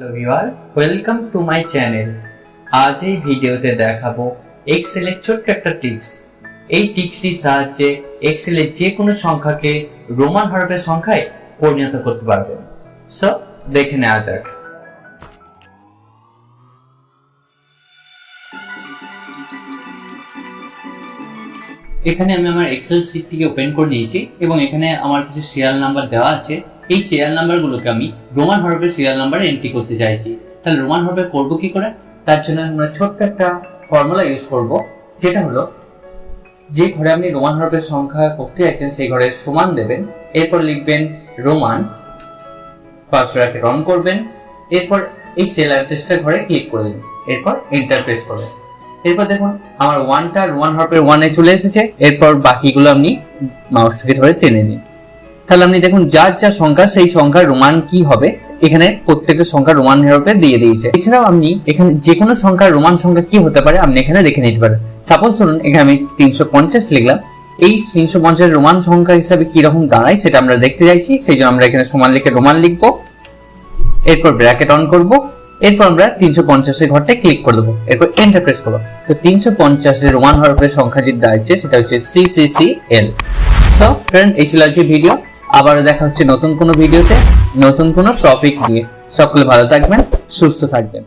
Hello viewer, welcome to my channel. আজ এই ভিডিওতে দেখাবো এক্সেলের ছোট্ট একটা টিপস। এই টিপসটির সাহায্যে এক্সেলের যে কোনো সংখ্যাকে রোমান হরফের সংখ্যায় পরিণত করতে পারবেন। সো দেখে নেওয়া যাক। এখানে আমি আমার এক্সেল শীটটিকে ওপেন করে নিয়েছি এবং এখানে আমার কিছু সিরিয়াল নাম্বার দেওয়া আছে। এই সিরিয়াল নাম্বারগুলোকে আমি রোমান হরফের সিরিয়াল নাম্বারে এন্ট্রি করতে চাইছি। তাহলে রোমান হরফে করব কি করে? তার জন্য আমরা ছোট্ট একটা ফর্মুলা ইউজ করব, যেটা হলো যে ঘরে আপনি রোমান হরফের সংখ্যা করতে যাচ্ছেন সেই ঘরে সমান দেবেন, এরপর লিখবেন রোমান, ফার্স্ট ব্র্যাকেট অন করবেন, এরপর এই সেল অ্যাড্রেসটা ঘরে ক্লিক করে দিন, এরপর এন্টার প্রেস করবেন। এরপর দেখুন আমার ওয়ানটা রোমান হরফের ওয়ানে চলে এসেছে। এরপর বাকিগুলো আপনি মাউসটাকে ধরে টেনে নিন। তাহলে আপনি দেখুন যার যা সংখ্যা সেই সংখ্যার রোমান কি হবে, এখানে প্রত্যেকটা সংখ্যা রোমান হরফে দিয়ে দিয়েছে। এছাড়াও আপনি এখানে যে কোনো সংখ্যার রোমান সংখ্যা কি হতে পারে আপনি এখানে দেখে নিতে পারেন। সাপোজ ধরুন এখানে আমি 350 লিখলাম, এই 350 রোমান সংখ্যা হিসাবে কি রকম দাঁড়ায় সেটা আমরা দেখতে চাইছি। সেই জন্য আমরা এখানে সমান লিখে রোমান লিখবো, এরপর ব্র্যাকেট অন করব, এরপর আমরা 350 এর ঘরটা ক্লিক করে দেবো, এরপর এন্টার প্রেস করবো। তো 350 এর রোমান হরফের সংখ্যা যেটা দাঁড়াচ্ছে সেটা হচ্ছে CCCL। সো ফ্রেন্ড, এই ছিল আজকের ভিডিও। আবার দেখা হচ্ছে নতুন কোনো ভিডিওতে নতুন কোনো টপিক নিয়ে। সকলে ভালো থাকবেন, সুস্থ থাকবেন।